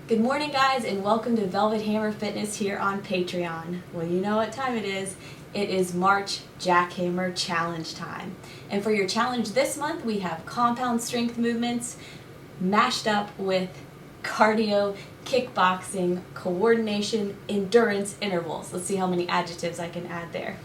Good morning, guys, and welcome to Velvet Hammer Fitness here on Patreon. Well, you know what time it is. It is March Jackhammer Challenge time. And for your challenge this month, we have compound strength movements mashed up with cardio, kickboxing, coordination, endurance intervals. Let's see how many adjectives I can add there.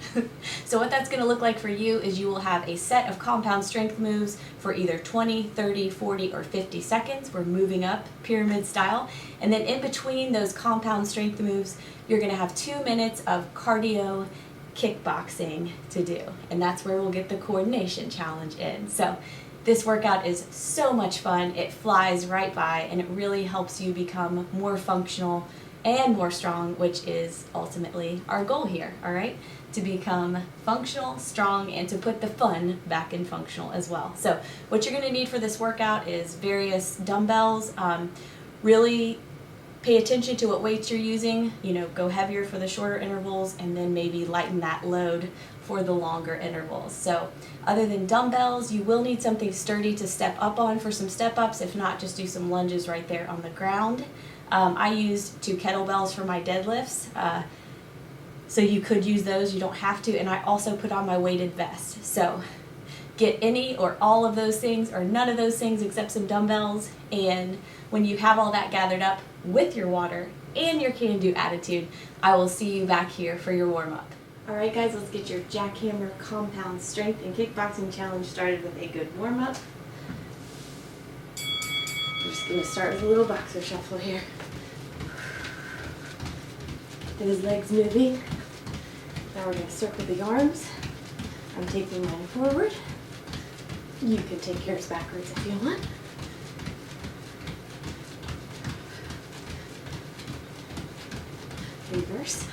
So what that's going to look like for you is you will have a set of compound strength moves for either 20, 30, 40, or 50 seconds. We're moving up pyramid style. And then in between those compound strength moves, you're going to have 2 minutes of cardio kickboxing to do. And that's where we'll get the coordination challenge in. So this workout is so much fun. It flies right by, and it really helps you become more functional and more strong, which is ultimately our goal here, all right? To become functional, strong, and to put the fun back in functional as well. So what you're gonna need for this workout is various dumbbells. Really pay attention to what weights you're using. You know, go heavier for the shorter intervals, and then maybe lighten that load for the longer intervals. So other than dumbbells, you will need something sturdy to step up on for some step ups. If not, just do some lunges right there on the ground. I used 2 kettlebells for my deadlifts. So you could use those, you don't have to. And I also put on my weighted vest. So get any or all of those things or none of those things except some dumbbells. And when you have all that gathered up with your water and your can-do attitude, I will see you back here for your warm-up. All right, guys, let's get your Jackhammer compound strength and kickboxing challenge started with a good warm-up. I'm just going to start with a little boxer shuffle here. Get those legs moving. Now we're going to circle the arms. I'm taking mine forward. You can take yours backwards if you want. Reverse.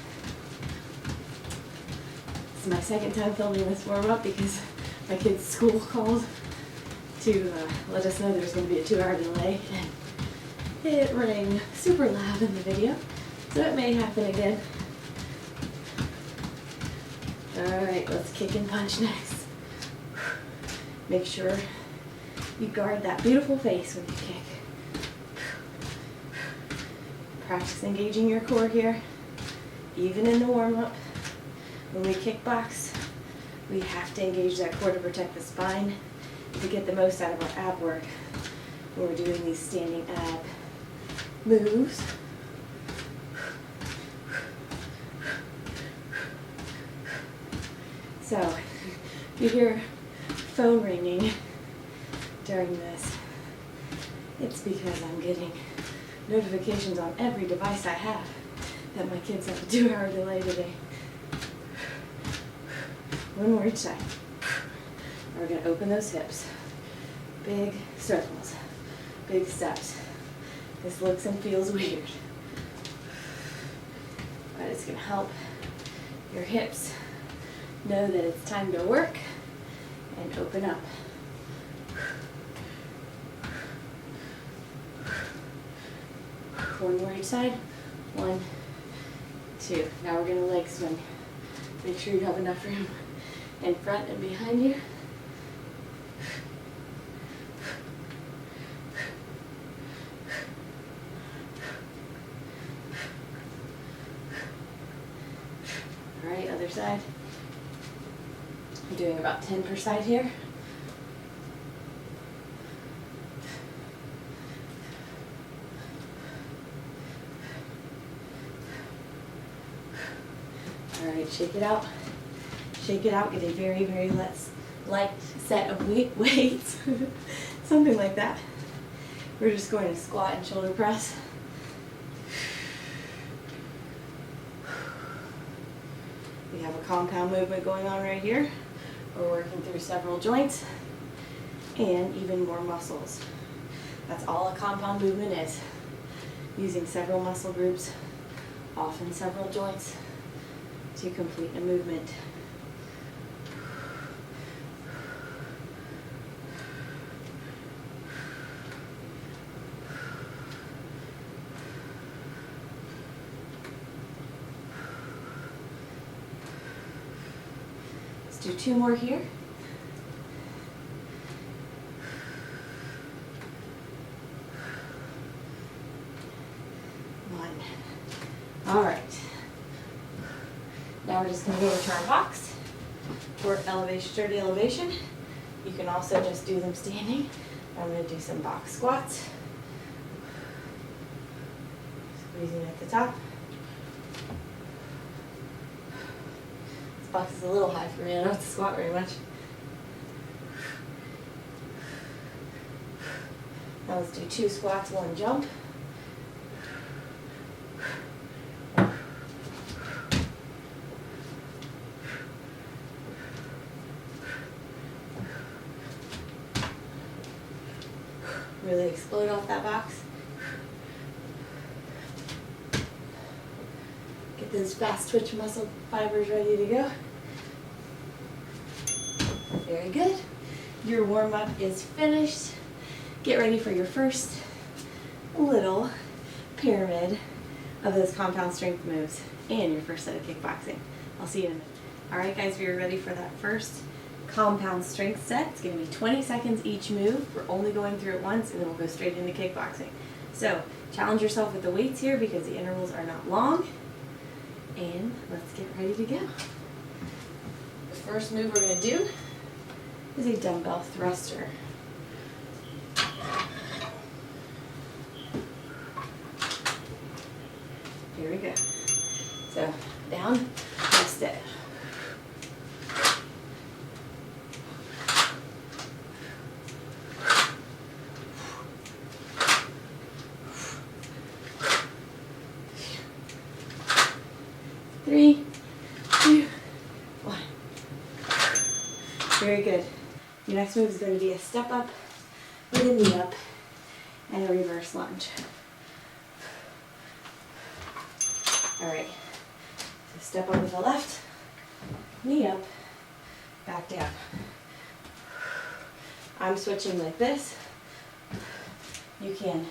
This is my second time filming this warm-up because my kid's school called to let us know there's going to be a 2-hour delay, and it rang super loud in the video, so it may happen again. Alright, let's kick and punch next. Make sure you guard that beautiful face when you kick. Practice engaging your core here, even in the warm-up. When we kickbox, we have to engage that core to protect the spine to get the most out of our ab work when we're doing these standing ab moves. So, if you hear phone ringing during this, it's because I'm getting notifications on every device I have that my kids have a 2-hour delay today. One more each side. We're going to open those hips. Big circles. Big steps. This looks and feels weird, but it's going to help your hips know that it's time to work and open up. One more each side. 1, 2. Now we're going to leg swing. Make sure you have enough room in front and behind you. All right, other side. I'm doing about 10 per side here. All right, shake it out. Shake it out. Get a very, very light set of weights. Something like that. We're just going to squat and shoulder press. We have a compound movement going on right here. We're working through several joints and even more muscles. That's all a compound movement is. Using several muscle groups, often several joints, to complete a movement. Let's do 2 more here. 1. All right. Now we're just going to go over to our box for elevation, sturdy elevation. You can also just do them standing. I'm going to do some box squats. Squeezing at the top. This box is a little high for me. I don't have to squat very much. Now let's do 2 squats, 1 jump. Really explode off that box. Get those fast twitch muscle fibers ready to go. Very good. Your warm-up is finished. Get ready for your first little pyramid of those compound strength moves and your first set of kickboxing. I'll see you in a minute. All right, guys, we are ready for that first compound strength set. It's going to be 20 seconds each move. We're only going through it once, and then we'll go straight into kickboxing. So challenge yourself with the weights here because the intervals are not long. And let's get ready to go. The first move we're going to do is a dumbbell thruster. Here we go. So down, rest it. 3, 2, 1. Very good. Your next move is going to be a step up with a knee up and a reverse lunge. All right. So step up with the left, knee up, back down. I'm switching like this. You can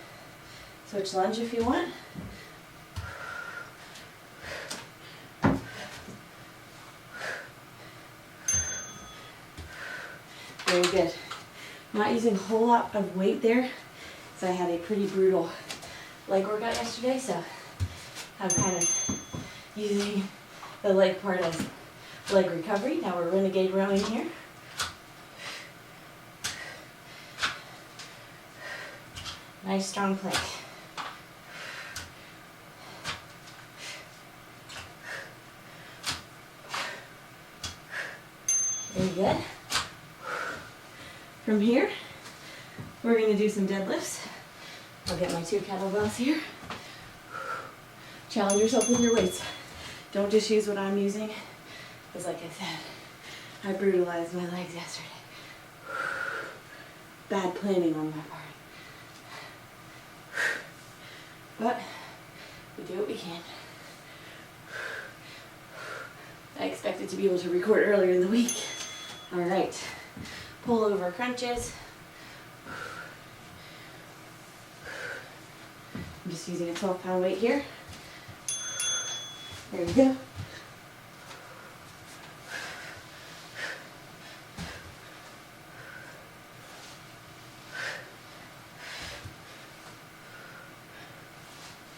switch lunge if you want. Very good. I'm not using a whole lot of weight there because I had a pretty brutal leg workout yesterday, so I'm kind of using the leg part as leg recovery. Now we're renegade rowing here. Nice strong plank. Very good. From here, we're going to do some deadlifts. I'll get my 2 kettlebells here. Challenge yourself with your weights. Don't just use what I'm using, because like I said, I brutalized my legs yesterday. Bad planning on my part. But we do what we can. I expected to be able to record earlier in the week. All right. Pull over crunches. I'm just using a 12-pound weight here. There we go.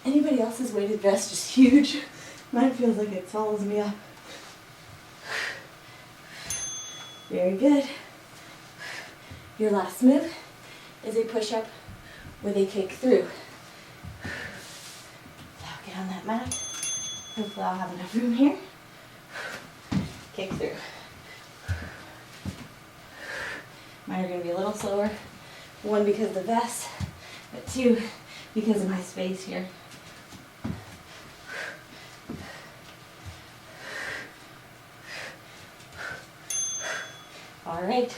Anybody else's weighted vest just huge? Mine feels like it follows me up. Very good. Your last move is a push-up with a kick-thru. Now get on that mat. Hopefully I'll have enough room here. Kick-thru. Mine are going to be a little slower. 1, because of the vest, but 2, because of my space here. All right.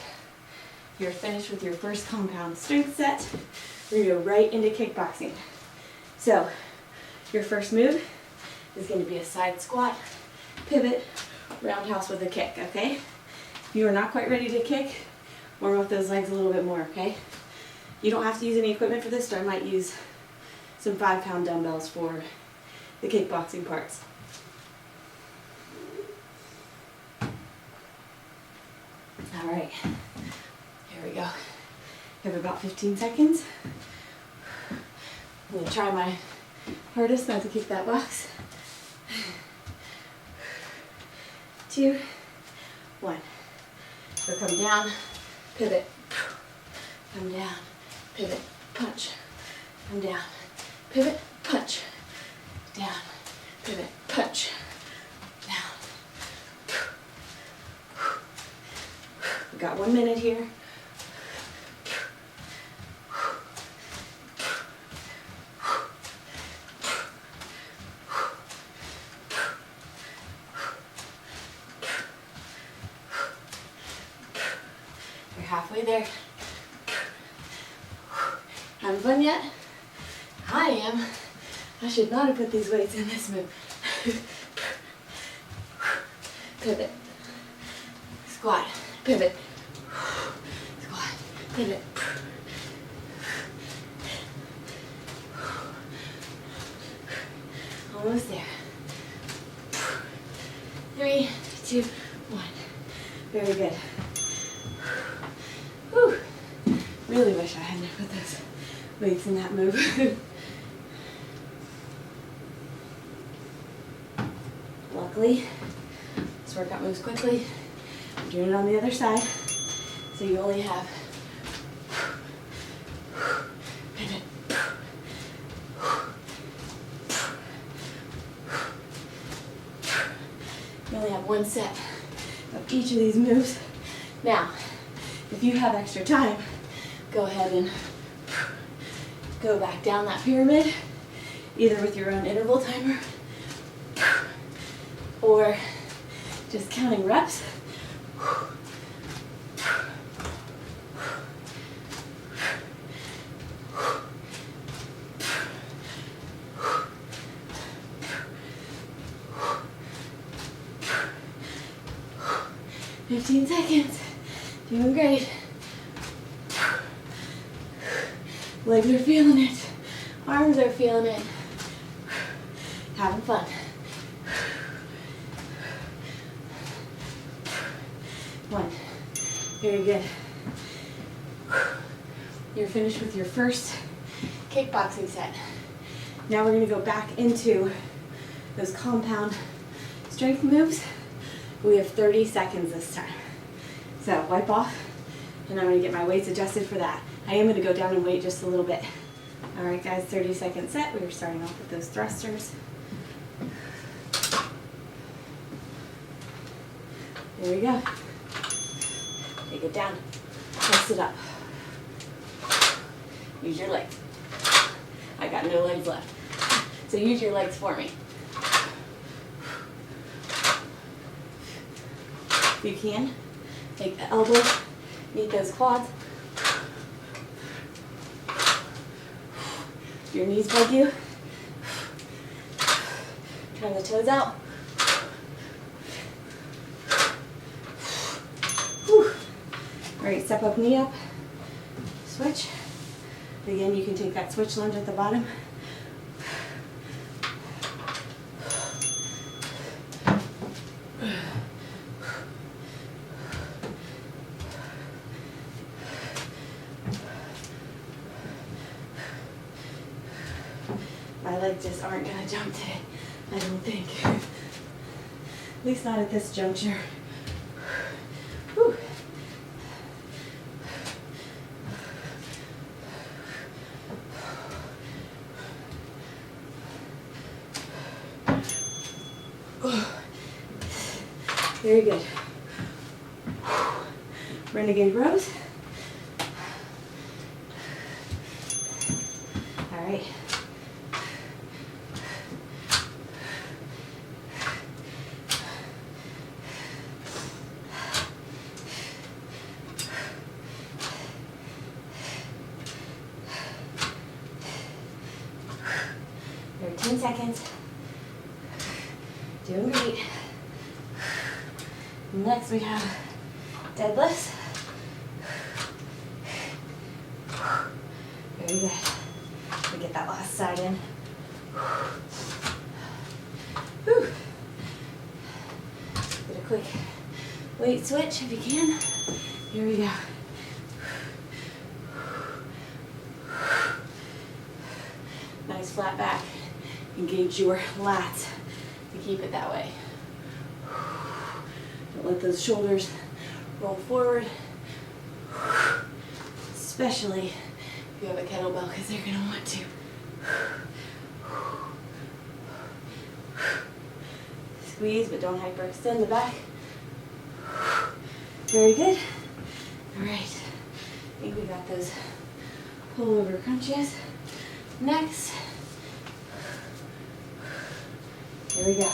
You're finished with your first compound strength set. We're going to go right into kickboxing. So, your first move is going to be a side squat, pivot, roundhouse with a kick, okay? If you are not quite ready to kick, warm up those legs a little bit more, okay? You don't have to use any equipment for this, so I might use some 5-pound dumbbells for the kickboxing parts. All right. Here we go. You have about 15 seconds. I'm going to try my Hardest not to kick that box. 2, 1. So come down, pivot, come down, pivot, punch, come down, pivot, punch, down, pivot, punch, down. We've got 1 minute here. You're halfway there. Having fun yet? I am. I should not have put these weights in this move. Pivot. Squat. Pivot. Squat. Pivot. Almost there. 3, 2, 1. Very good. Whew. Really wish I hadn't put those weights in that move. Luckily, this workout moves quickly. I'm doing it on the other side, so you only have pivot. You only have 1 set of each of these moves. Now, if you have extra time, go ahead and go back down that pyramid, either with your own interval timer or just counting reps. "15 seconds. Doing great. Legs are feeling it. Arms are feeling it. Having fun. 1. Very good. You're finished with your first kickboxing set. Now we're going to go back into those compound strength moves. We have 30 seconds this time. So wipe off, and I'm going to get my weights adjusted for that. I am going to go down in weight just a little bit. All right, guys, 30-second set. We were starting off with those thrusters. There we go. Take it down. Press it up. Use your legs. I got no legs left. So use your legs for me. If you can, take the elbows, meet those quads. If your knees bug you, turn the toes out. Whew. All right, step up, knee up, switch. Again, you can take that switch lunge at the bottom. My legs just aren't gonna jump today, I don't think. At least not at this juncture. Whew. Very good. Renegade Rows. All right. There are 10 seconds. Doing great. Next we have deadlifts. Very good. We get that last side in. Whew. Get a quick weight switch if you can. Here we go. Nice flat back. Engage your lats to keep it that way. Don't let those shoulders roll forward, especially if you have a kettlebell, because they're going to want to. Squeeze, but don't hyperextend the back. Very good. All right. I think we got those pullover crunches. Next. Here we go.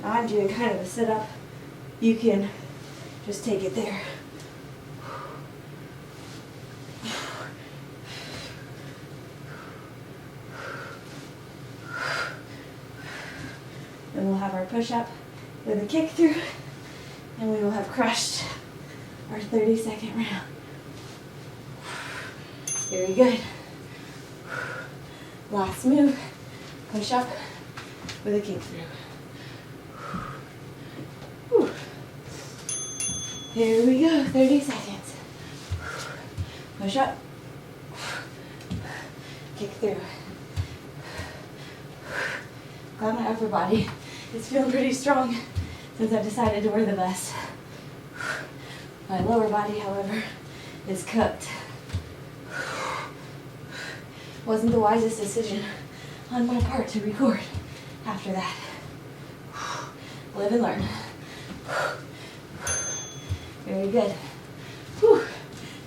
Now I'm doing kind of a sit-up. You can just take it there. Then we'll have our push-up with a kick-through, and we will have crushed our 30-second round. Very good. Last move, push-up with a kick-through. Here we go, 30 seconds. Push up, kick through. Glad my upper body is feeling pretty strong since I've decided to wear the vest. My lower body, however, is cooked. Wasn't the wisest decision on my part to record after that. Live and learn. Very good. Whew.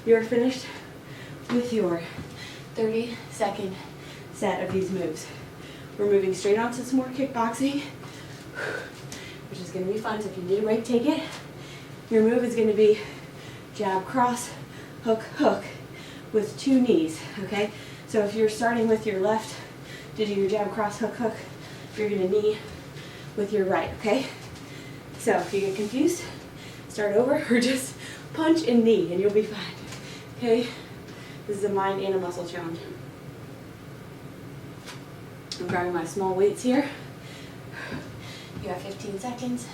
You're finished with your 30-second set of these moves. We're moving straight on to some more kickboxing, which is going to be fun. So if you need a break, take it. Your move is going to be jab, cross, hook, hook with 2 knees, okay? So if you're starting with your left to do your jab, cross, hook, hook, you're going to knee with your right, okay? So if you get confused, start over or just punch and knee and you'll be fine, okay? This is a mind and a muscle challenge. I'm grabbing my small weights here. You have 15 seconds.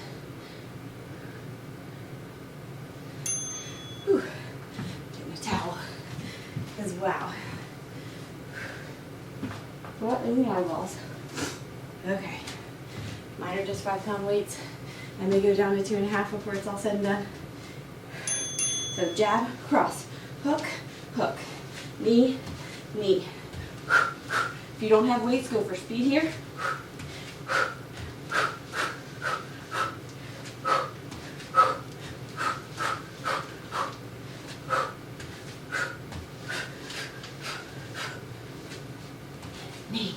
Whew. Getting a towel, because wow. What in the eyeballs? Okay. Mine are just 5-pound weights. I may go down to 2.5 before it's all said and done. So jab, cross, hook, hook, knee, knee. If you don't have weights, go for speed here. Knee,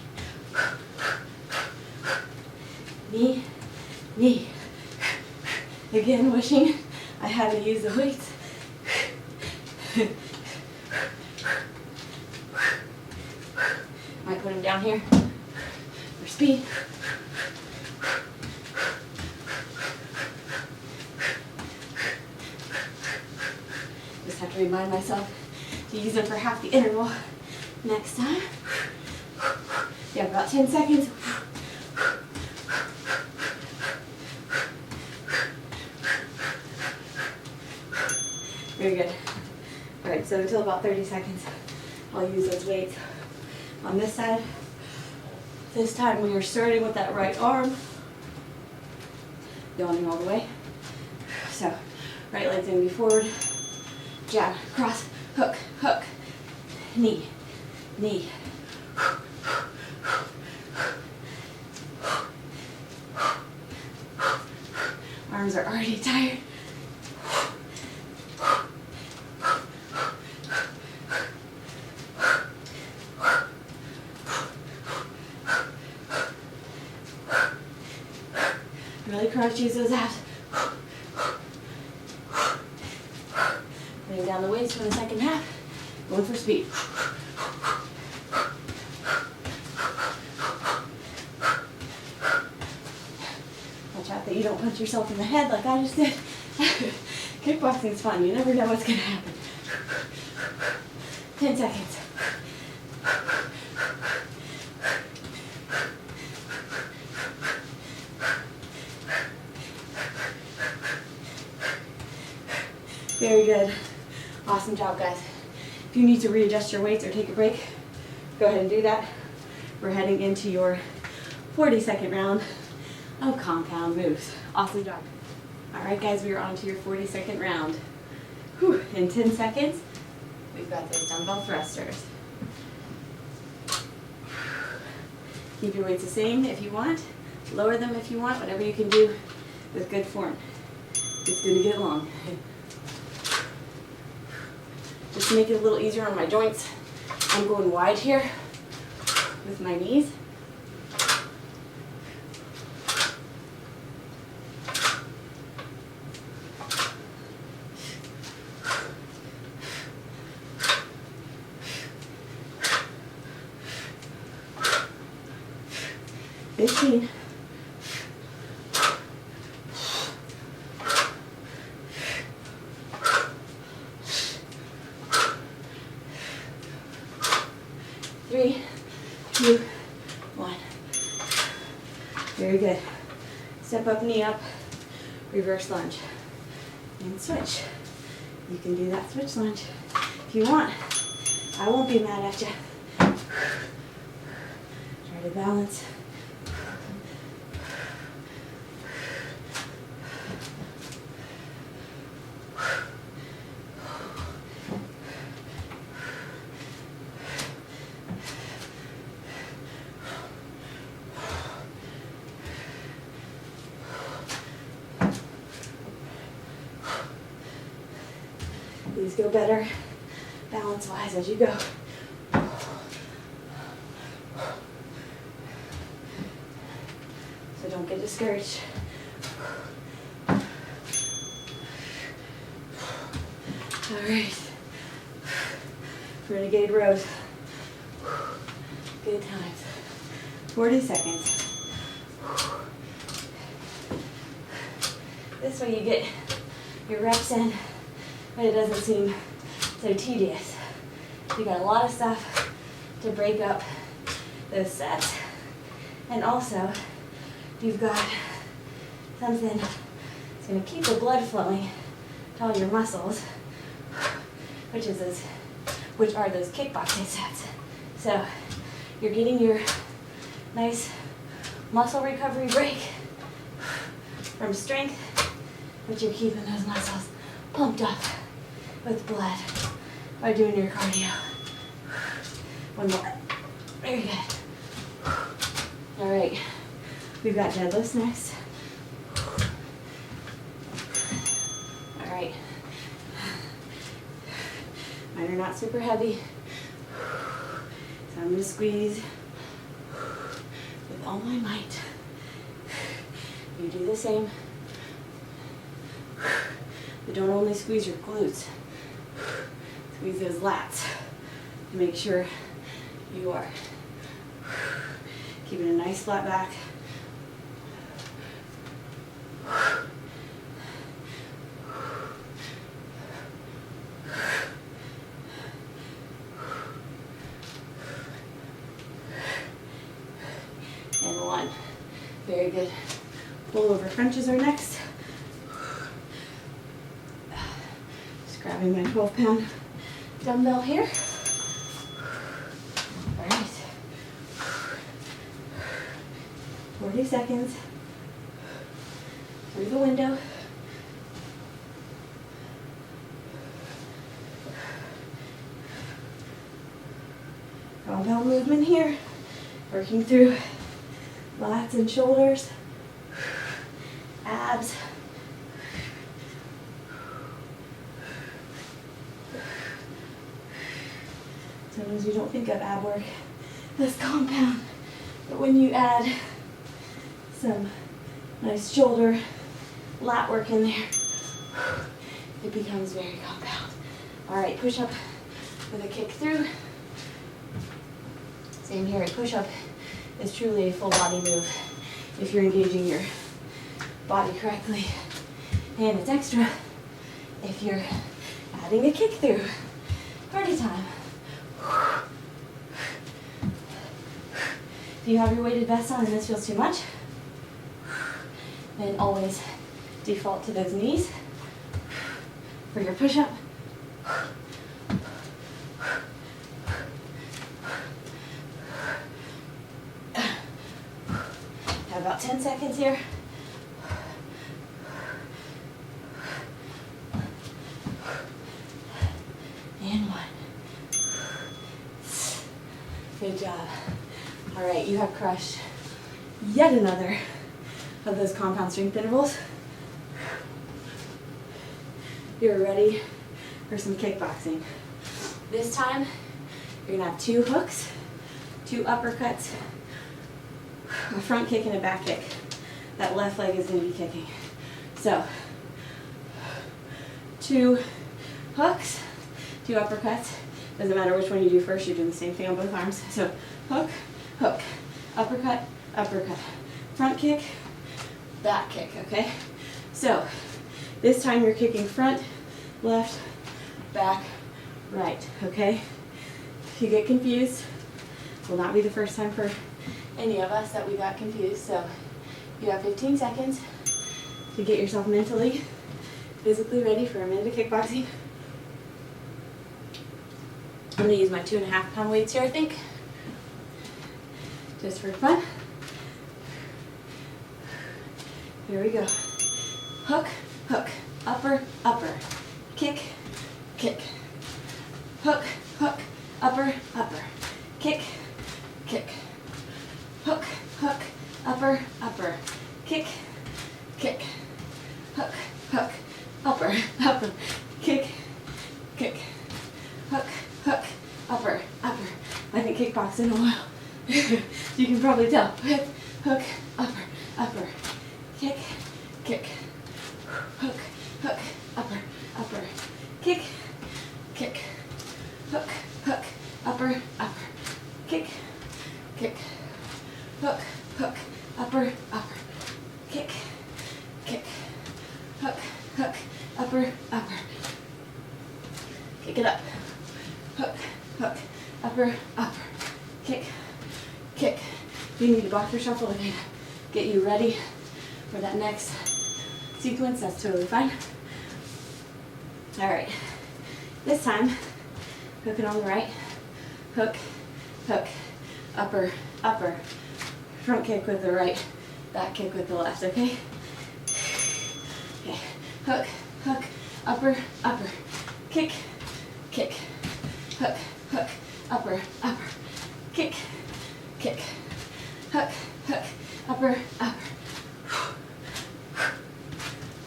knee, knee. Again, wishing I had to use the weights. Might put them down here for speed. Just have to remind myself to use them for half the interval next time. You have about 10 seconds. Very good. All right, so until about 30 seconds, I'll use those weights. On this side, this time we are starting with that right arm, yawning all the way. So, right leg's gonna be forward, jab, cross, hook, hook, knee, knee. Arms are already tired. Really crunch, use those abs. Laying down the weights for the second half. Going for speed. Watch out that you don't punch yourself in the head like I just did. Kickboxing is fun. You never know what's going to happen. 10 seconds. Very good. Awesome job, guys. If you need to readjust your weights or take a break, go ahead and do that. We're heading into your 40-second round of compound moves. Awesome job. All right, guys, we are on to your 40-second round. Whew. In 10 seconds, we've got those dumbbell thrusters. Keep your weights the same if you want. Lower them if you want, whatever you can do with good form. It's going to get long. Just to make it a little easier on my joints, I'm going wide here with my knees. Fifteen. 3, 2, 1. Very good. Step up, knee up, reverse lunge, and switch. You can do that switch lunge if you want. I won't be mad at you. Try to balance. These go better balance-wise as you go. So don't get discouraged. All right. Renegade Rows. Good times. 40 seconds. This way you get your reps in, but it doesn't seem so tedious. You got a lot of stuff to break up those sets. And also, you've got something that's going to keep the blood flowing to all your muscles, which are those kickboxing sets. So you're getting your nice muscle recovery break from strength, but you're keeping those muscles pumped up with blood by doing your cardio. One more. Very good. All right, we've got deadlifts next. All right. Mine are not super heavy, so I'm going to squeeze with all my might. You do the same, but don't only squeeze your glutes. Squeeze those lats to make sure you are keeping a nice flat back. And 1. Very good. Pull over crunches are next. Just grabbing my 12-pound dumbbell here. All right. 40 seconds. Through the window. Compound movement here. Working through lats and shoulders, abs. Sometimes you don't think of ab work as compound, but when you add some nice shoulder, lat work in there, it becomes very compound. All right, push up with a kick through. Same here, a push up is truly a full body move if you're engaging your body correctly. And it's extra if you're adding a kick through. Party time. If you have your weighted vest on and this feels too much, then always default to those knees for your push-up. Have about 10 seconds here. And 1. Good job. All right, you have crushed yet another of those compound strength intervals. You're ready for some kickboxing. This time, you're gonna have 2 hooks, 2 uppercuts, a front kick and a back kick. That left leg is gonna be kicking. So, 2 hooks, 2 uppercuts. Doesn't matter which one you do first, you're doing the same thing on both arms. So, hook, hook, uppercut, uppercut, front kick, back kick, okay? So, this time you're kicking front, left, back, right, okay? If you get confused, will not be the first time for any of us that we got confused. So, you have 15 seconds to get yourself mentally, physically ready for a minute of kickboxing. I'm going to use my 2.5 pound weights here, I think, just for fun. Here we go. Hook, hook, upper, upper, kick, kick, hook, hook, upper, upper, kick, kick, hook, hook, upper, upper, kick, kick, hook, hook, upper, upper, kick, kick, hook, hook, upper, upper. I haven't kickboxed in a while. You can probably tell. Hook, upper, upper, kick, kick, hook, hook, upper, upper, kick, kick, hook, hook, upper, upper, kick, kick, hook, hook, upper, upper, kick, kick, hook, hook, upper, upper, kick it up, hook, hook, upper, upper, kick, kick. If you need to box or shuffle to get you ready for that next sequence, that's totally fine. All right, this time, hooking on the right, hook, hook, upper, upper, front kick with the right, back kick with the left, okay? Okay, hook, hook, upper, upper, kick, kick, hook, hook, upper, upper, kick, kick, hook, hook, upper, upper,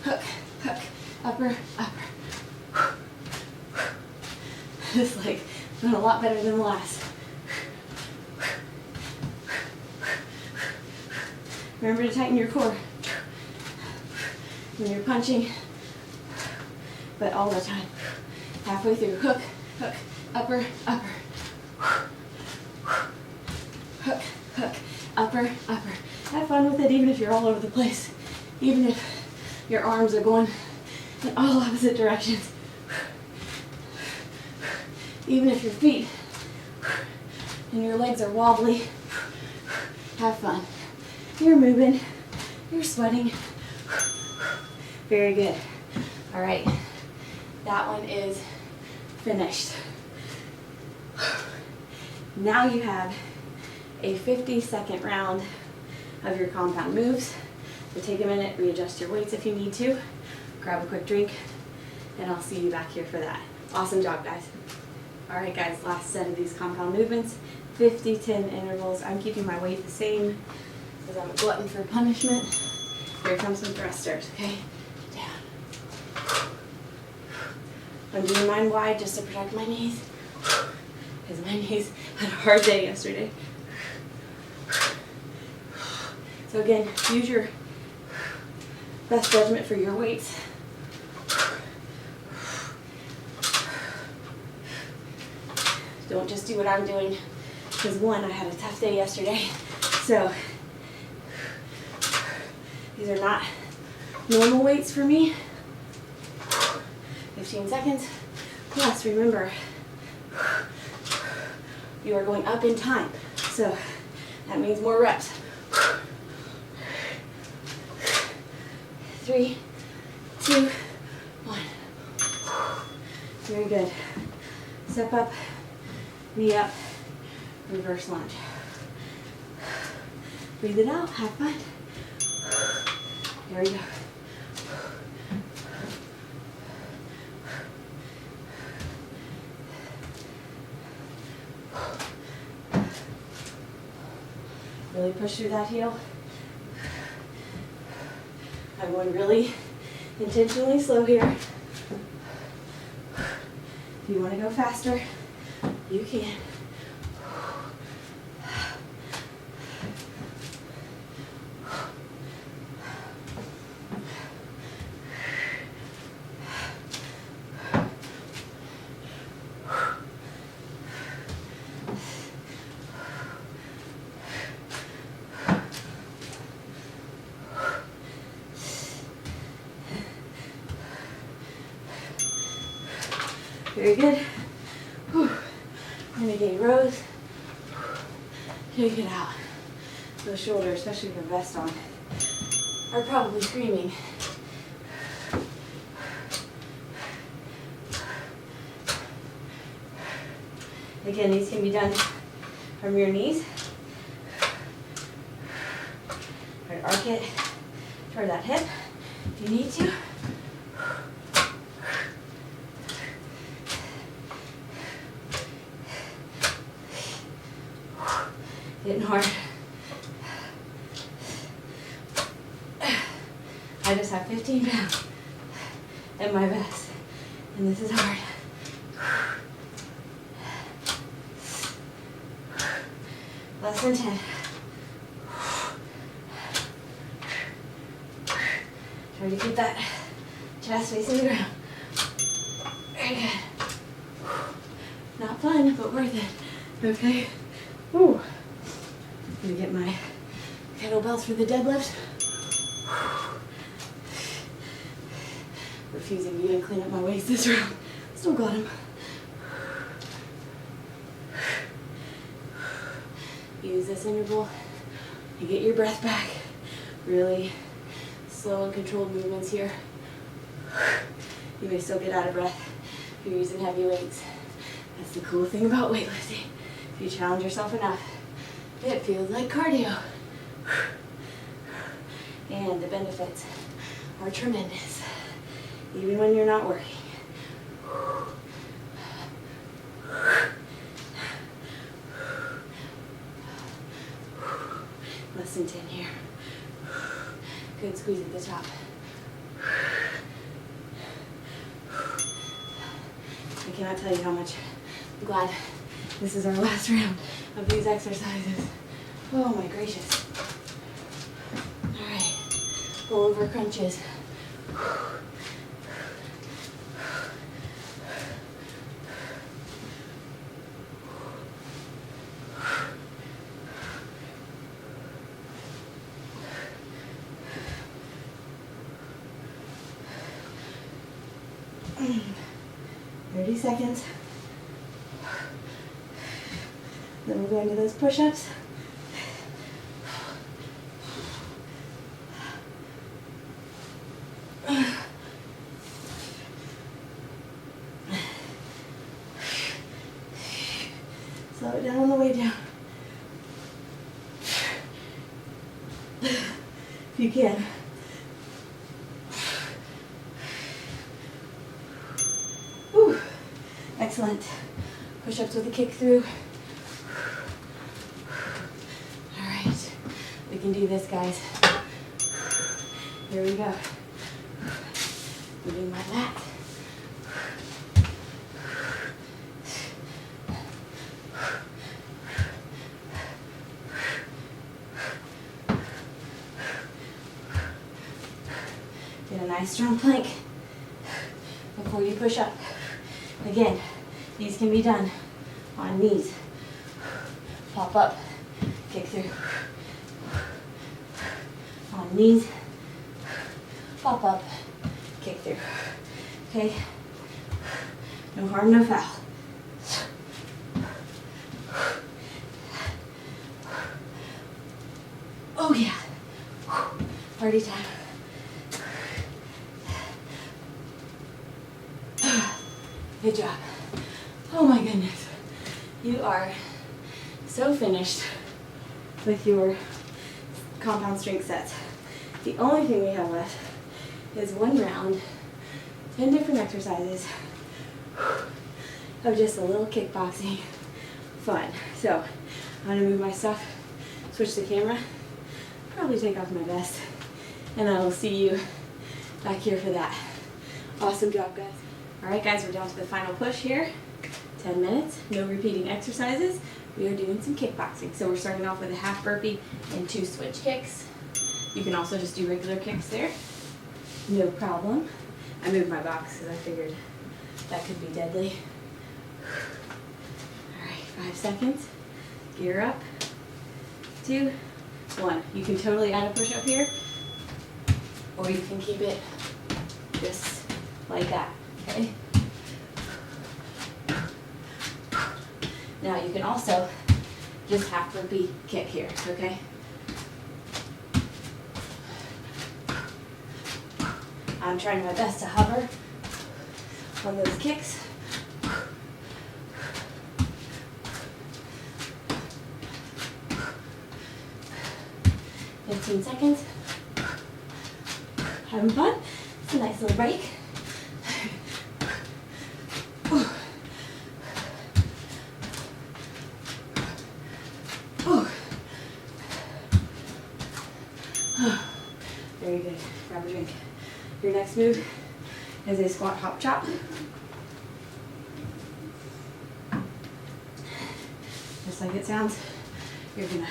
hook, hook, upper, upper. This leg went a lot better than the last. Remember to tighten your core when you're punching, but all the time. Halfway through, hook, hook, upper, upper. Hook, hook, upper, upper. Have fun with it even if you're all over the place. Even if your arms are going in all opposite directions. Even if your feet and your legs are wobbly. Have fun. You're moving. You're sweating. Very good. All right. That one is finished. Now you have a 50-second round of your compound moves. So take a minute, readjust your weights if you need to. Grab a quick drink, and I'll see you back here for that. Awesome job, guys. All right, guys, last set of these compound movements, 50-10 intervals. I'm keeping my weight the same because I'm a glutton for punishment. Here comes some thrusters, okay? Down. I'm doing mine wide just to protect my knees because my knees had a hard day yesterday. So again, use your best judgment for your weights. Don't just do what I'm doing, because one, I had a tough day yesterday. So these are not normal weights for me. 15 seconds. Plus, remember, you are going up in time. So that means more reps. 3, 2, 1. Very good. Step up, knee up, reverse lunge. Breathe it out, have fun. There we go. Really push through that heel. I'm going really intentionally slow here. If you want to go faster, you can. Very good. Whew. Renegade Rows. Take it out. Those shoulders, especially with a vest on, are probably screaming. Again, these can be done from your knees. Try to arc it toward that hip if you need to. Getting hard. I just have 15 pounds in my vest, and this is hard. Less than 10. Try to keep that chest facing the ground. Very good. Not fun, but worth it. Okay. Whew. I'm gonna get my kettlebells for the deadlift. Refusing to even clean up my waist this round. Still got him. Use this interval to get your breath back. Really slow and controlled movements here. You may still get out of breath if you're using heavy weights. That's the cool thing about weightlifting. If you challenge yourself enough, it feels like cardio. And the benefits are tremendous, even when you're not working. Less than 10 here. Good squeeze at the top. I cannot tell you how much I'm glad this is our last round of these exercises. Oh my gracious. All right, pull over crunches. Mm. 30 seconds. Then we'll go into those push-ups. Slow it down on the way down. If you can. Whew. Excellent. Push-ups with a kick-through. All right, we can do this, guys. Here we go. Moving my mat. Get a nice strong plank before you push up. Again, these can be done on knees. Pop up, kick through. On knees, pop up, kick through. Okay? No harm, no foul. Oh yeah. Party time. Good job. Oh my goodness. You are so finished with your compound strength sets. The only thing we have left is one round, 10 different exercises of just a little kickboxing fun. So I'm gonna move my stuff, switch the camera, probably take off my vest, and I will see you back here for that. Awesome job, guys. All right, guys, we're down to the final push here. 10 minutes, no repeating exercises. We are doing some kickboxing. So we're starting off with a half burpee and 2 switch kicks. You can also just do regular kicks there. No problem. I moved my box because I figured that could be deadly. All right, 5 seconds. Gear up. 2, 1. You can totally add a push-up here, or you can keep it just like that, okay? Now you can also just half burpee kick here, okay? I'm trying my best to hover on those kicks. "15 seconds. Having fun? It's a nice little break. Very good. Grab a drink. Your next move is a squat hop chop. Just like it sounds, you're gonna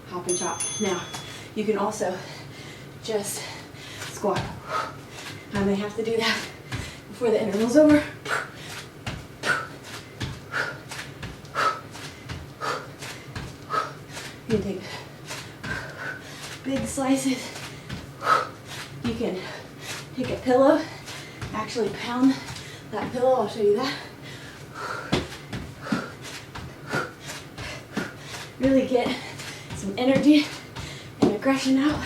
hop and chop. Now, you can also just squat. I may have to do that before the interval's over. You can take big slices. You can take a pillow, actually pound that pillow. I'll show you that. Really get some energy and aggression out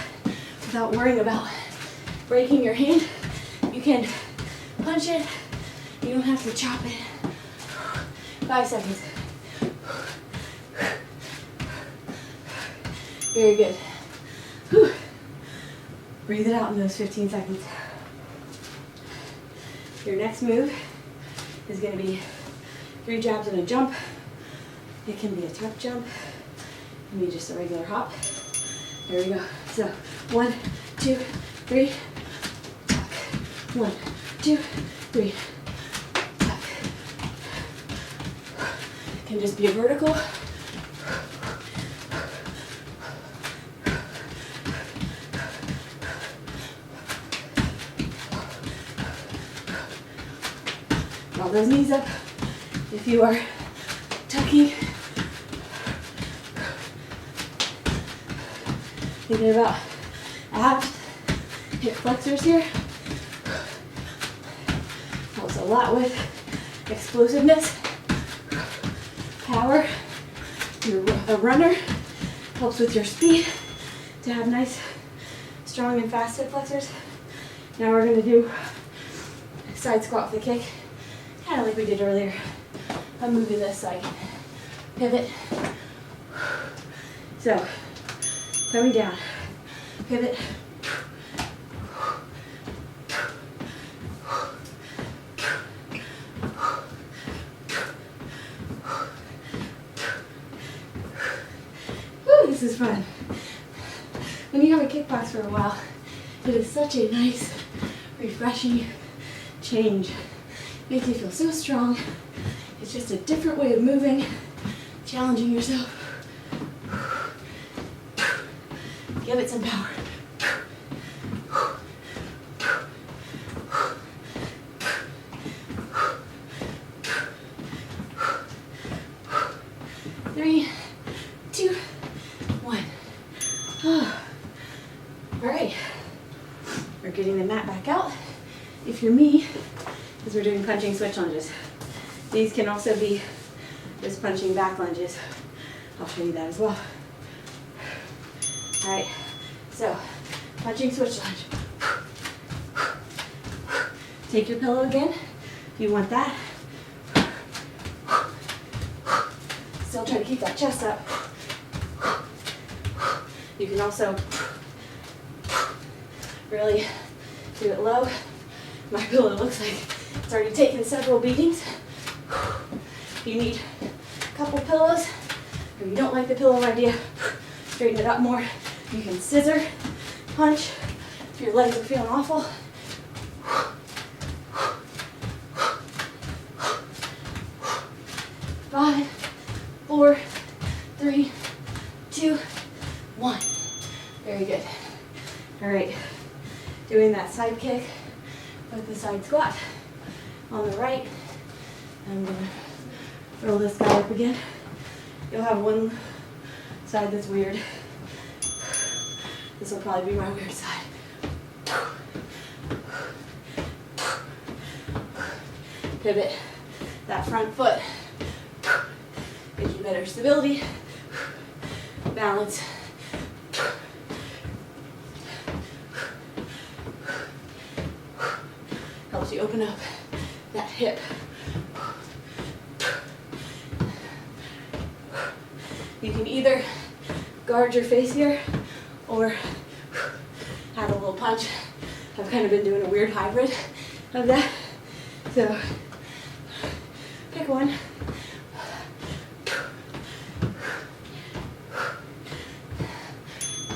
without worrying about breaking your hand. You can punch it. You don't have to chop it. 5 seconds. Very good. Whew. Breathe it out in those 15 seconds. Your next move is going to be 3 jabs and a jump. It can be a tuck jump. It can be just a regular hop. There we go. So 1, 2, 3, tuck. 1, 2, 3, tuck. It can just be a vertical. Draw those knees up if you are tucking. Thinking about abs, hip flexors here. Helps a lot with explosiveness, power. You're a runner, helps with your speed to have nice, strong and fast hip flexors. Now we're going to do a side squat with a kick, kind of like we did earlier. I'm moving this so I can pivot. So, coming down, pivot. Woo, this is fun. When you have a kickbox for a while, it is such a nice, refreshing change. Makes you feel so strong. It's just a different way of moving, challenging yourself. Give it some power. Three, two, one. All right. We're getting the mat back out. If you're me, because we're doing punching switch lunges. These can also be just punching back lunges. I'll show you that as well. All right, so punching switch lunge. Take your pillow again, if you want that. Still try to keep that chest up. You can also really do it low. My pillow looks like it's already taken several beatings. If you need a couple pillows, or you don't like the pillow idea, straighten it up more. You can scissor punch if your legs are feeling awful. 5, 4, 3, 2, 1. Very good. All right, doing that side kick with the side squat. On the right, I'm gonna roll this guy up again. You'll have one side that's weird. This will probably be my weird side. Pivot that front foot. Gives you better stability, balance. Helps you open up that hip. You can either guard your face here or have a little punch. I've kind of been doing a weird hybrid of that. So pick one.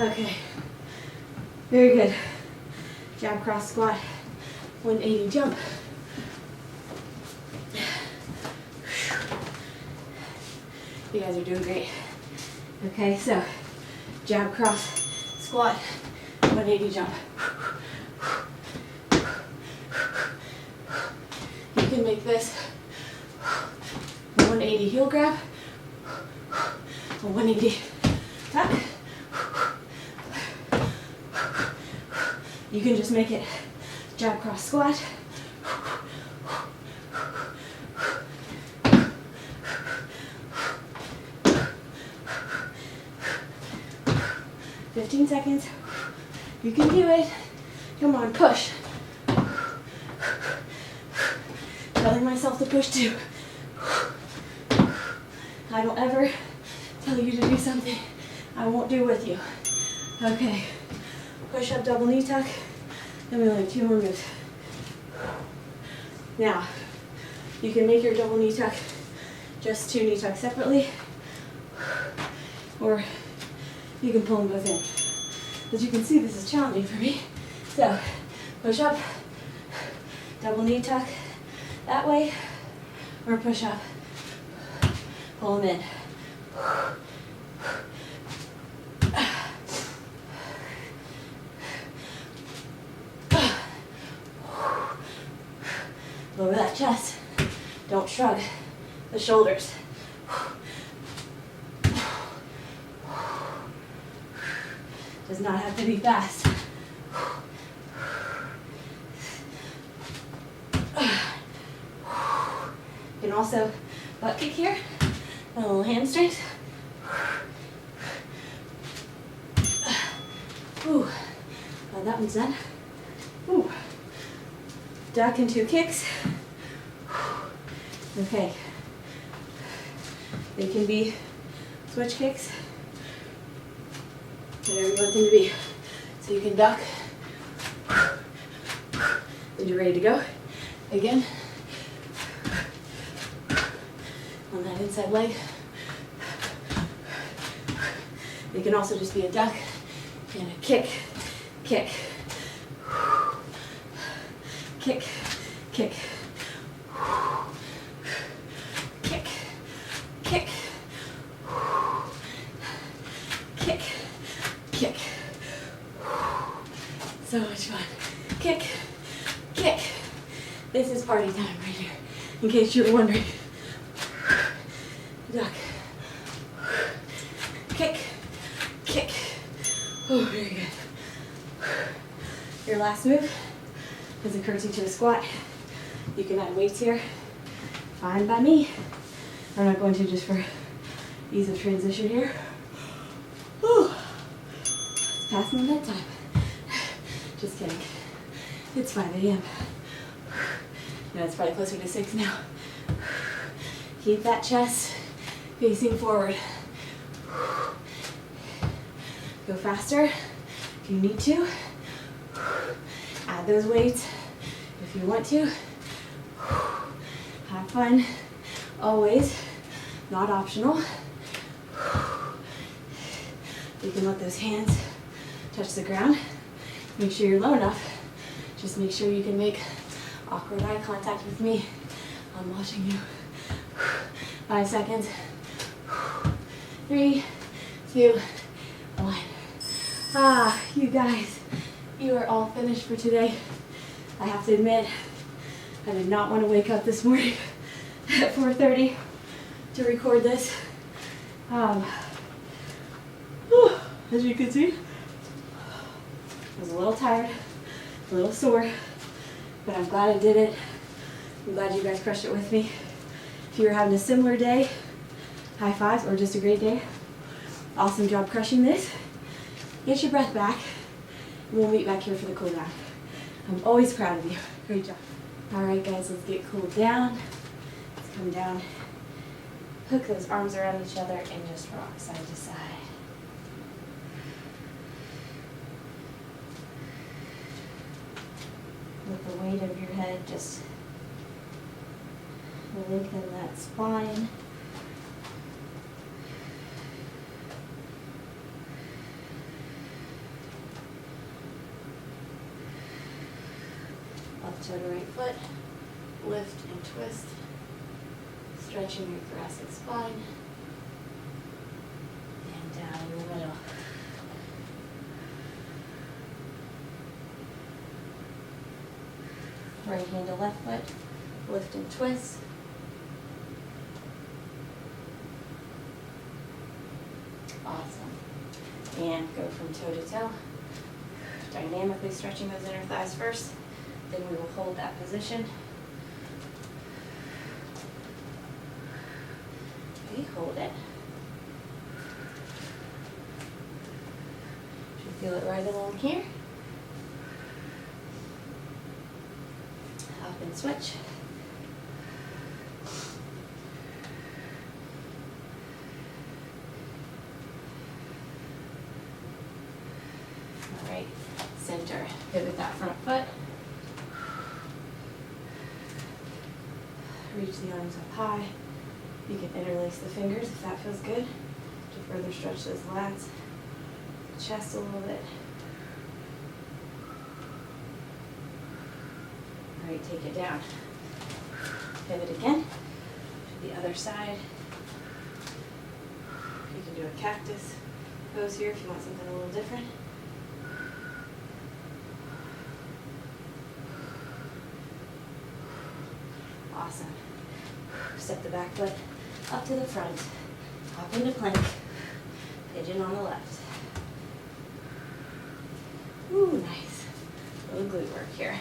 Okay, very good. Jab cross squat, 180 jump. You guys are doing great. Okay, so jab cross squat, 180 jump. You can make this a 180 heel grab, a 180 tuck. You can just make it jab cross squat. "15 seconds. You can do it. Come on, push." Telling myself to push too. I don't ever tell you to do something I won't do with you. Okay. Push up, double knee tuck. Then we only have 2 more moves. Now, you can make your double knee tuck just 2 knee tucks separately, or you can pull them both in. As you can see, this is challenging for me. So, push up, double knee tuck that way, or push up, pull them in. Lower that chest. Don't shrug the shoulders. Does not have to be fast. You can also butt kick here, and a little hamstrings. Ooh, well, that one's done. Ooh. Duck and 2 kicks. Okay. They can be switch kicks, whatever you want them to be. So you can duck, and you're ready to go. Again, on that inside leg. They can also just be a duck and a kick, kick, kick, kick, kick, kick, kick, kick. So much fun. Kick, kick. This is party time right here, in case you were wondering. Duck, kick, kick. Oh, very good. Your last move is a curtsy to a squat. You can add weights here. Fine by me. I'm not going to, just for ease of transition here. Whew. It's past my bedtime. Just kidding. It's 5 a.m. No, it's probably closer to 6 now. Keep that chest facing forward. Go faster if you need to. Add those weights if you want to. Have fun, always, not optional. You can let those hands touch the ground. Make sure you're low enough. Just make sure you can make awkward eye contact with me. I'm watching you. 5 seconds. 3, 2, 1. Ah, you guys, you are all finished for today. I have to admit, I did not want to wake up this morning at 4:30 to record this. As you can see, I was a little tired, a little sore, but I'm glad I did it. I'm glad you guys crushed it with me. If you're having a similar day, high fives, or just a great day, awesome job crushing this. Get your breath back, and we'll meet back here for the cool down. I'm always proud of you. Great job. All right, guys, let's get cooled down. Let's come down, hook those arms around each other, and just rock side to side. With the weight of your head, just lengthen that spine. Left toe to right foot, lift and twist, stretching your thoracic spine, and down in the middle. Right hand to left foot, lift and twist. Awesome. And go from toe to toe. Dynamically stretching those inner thighs first. Then we will hold that position. Okay, hold it. Should feel it right along here. Up and switch. All right, center. Pivot that front foot. Reach the arms up high. You can interlace the fingers if that feels good to further stretch those lats, chest a little bit. All right, take it down. Pivot again to the other side. You can do a cactus pose here if you want something a little different. Awesome. Step the back foot up to the front. Hop into plank. Pigeon on the left. Ooh, nice. A little glute work here.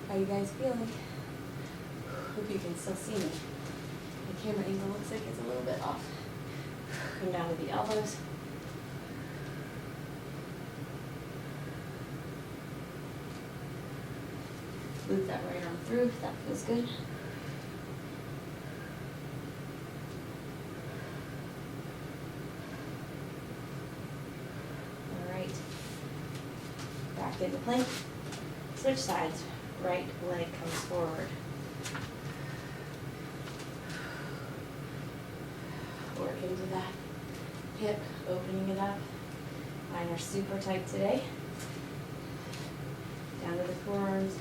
How you guys feeling? Hope you can still see me. The camera angle looks like it's a little bit off. Come down with the elbows. Loop that right arm through if that feels good. All right. Back into plank. Switch sides. Right leg comes forward. Work into that hip, opening it up. Mine are super tight today. Down to the forearms.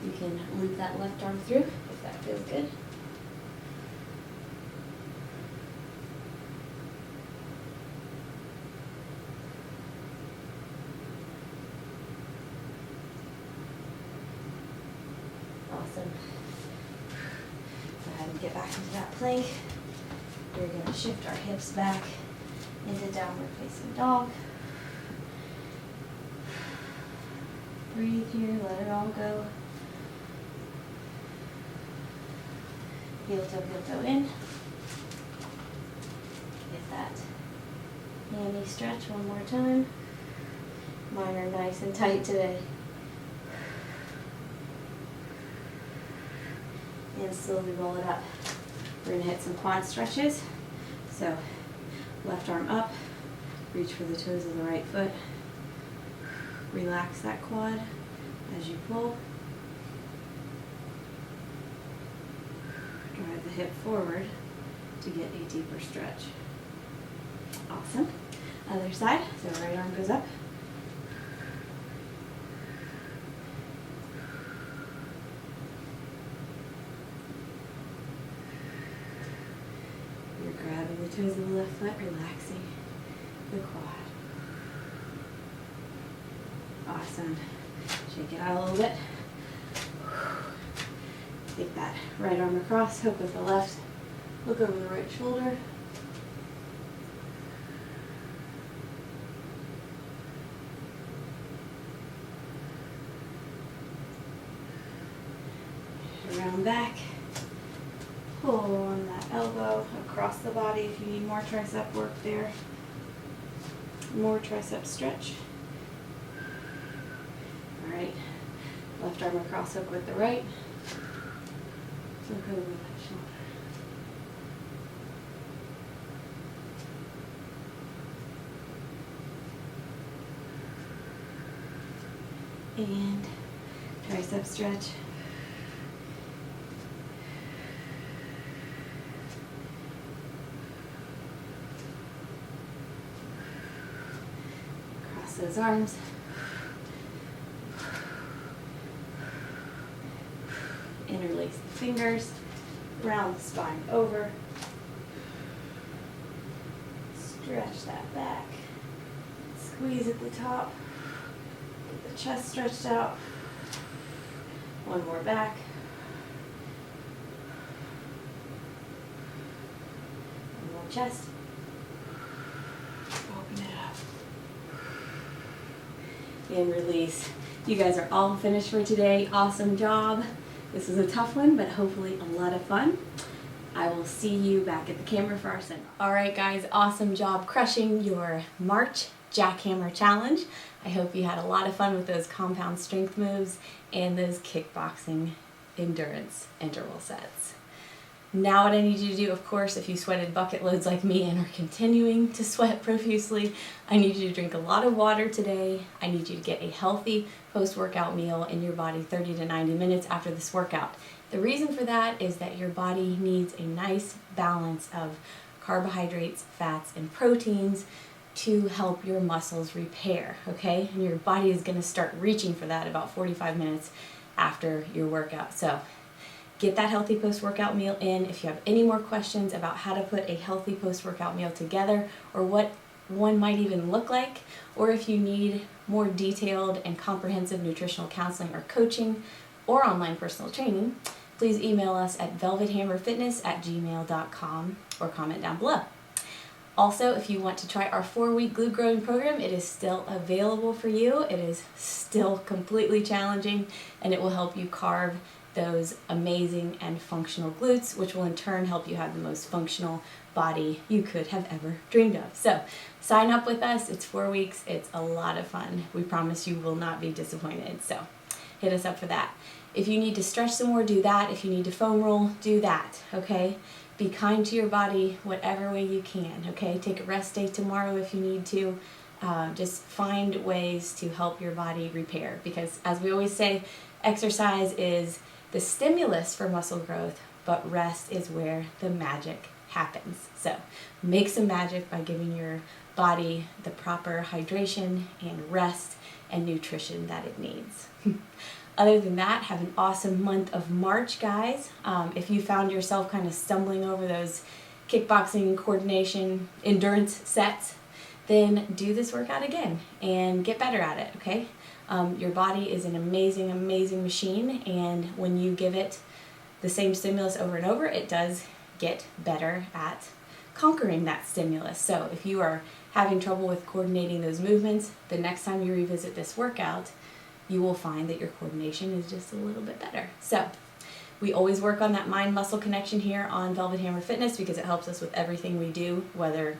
You can loop that left arm through if that feels good. Awesome. Go ahead and get back into that plank. We're going to shift our hips back into downward facing dog. Breathe here, let it all go. Heel toe in. Get that hammy stretch one more time. Mine are nice and tight today. And slowly roll it up. We're going to hit some quad stretches. So left arm up, reach for the toes of the right foot. Relax that quad as you pull. Drive the hip forward to get a deeper stretch. Awesome. Other side, so right arm goes up. You're grabbing the toes of the left foot, relaxing the quad. Awesome. Shake it out a little bit. Take that right arm across, hook with the left, look over the right shoulder. Around back, pull on that elbow across the body if you need more tricep work there. More tricep stretch. All right, left arm across, hook with the right. Look over that shoulder. And tricep stretch. Cross those arms. Interlace the fingers, round the spine over, stretch that back, squeeze at the top, get the chest stretched out, one more back, one more chest, open it up, and release. You guys are all finished for today. Awesome job. This is a tough one, but hopefully a lot of fun. I will see you back at the camera for our send-off. All right, guys, awesome job crushing your March Jackhammer challenge. I hope you had a lot of fun with those compound strength moves and those kickboxing endurance interval sets. Now what I need you to do, of course, if you sweated bucket loads like me and are continuing to sweat profusely, I need you to drink a lot of water today. I need you to get a healthy post-workout meal in your body 30 to 90 minutes after this workout. The reason for that is that your body needs a nice balance of carbohydrates, fats, and proteins to help your muscles repair, okay? And your body is going to start reaching for that about 45 minutes after your workout. So get that healthy post-workout meal in. If you have any more questions about how to put a healthy post-workout meal together or what one might even look like, or if you need more detailed and comprehensive nutritional counseling or coaching or online personal training, please email us at velvethammerfitness@gmail.com or comment down below. Also, if you want to try our 4-week glute growing program, it is still available for you. It is still completely challenging, and it will help you carve those amazing and functional glutes, which will in turn help you have the most functional body you could have ever dreamed of. So sign up with us. It's 4 weeks. It's a lot of fun. We promise you will not be disappointed. So hit us up for that. If you need to stretch some more, do that. If you need to foam roll, do that, okay? Be kind to your body whatever way you can, okay? Take a rest day tomorrow if you need to. Just find ways to help your body repair, because as we always say, exercise is the stimulus for muscle growth, but rest is where the magic happens. So make some magic by giving your body the proper hydration and rest and nutrition that it needs. Other than that, have an awesome month of March, guys. If you found yourself kind of stumbling over those kickboxing coordination endurance sets, then do this workout again and get better at it, okay? Your body is an amazing, amazing machine, and when you give it the same stimulus over and over, it does get better at conquering that stimulus. So if you are having trouble with coordinating those movements, the next time you revisit this workout, you will find that your coordination is just a little bit better. So we always work on that mind-muscle connection here on Velvet Hammer Fitness because it helps us with everything we do, whether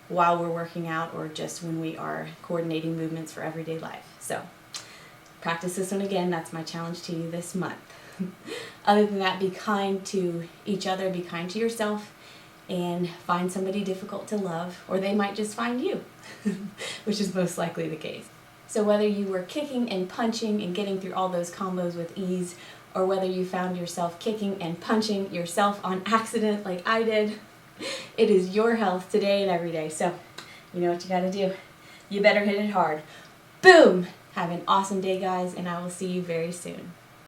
while we're working out or just when we are coordinating movements for everyday life. So practice this one again. That's my challenge to you this month. Other than that, be kind to each other, be kind to yourself, and find somebody difficult to love, or they might just find you, which is most likely the case. So whether you were kicking and punching and getting through all those combos with ease, or whether you found yourself kicking and punching yourself on accident like I did, it is your health today and every day. So you know what you gotta do. You better hit it hard. Boom! Have an awesome day, guys, and I will see you very soon.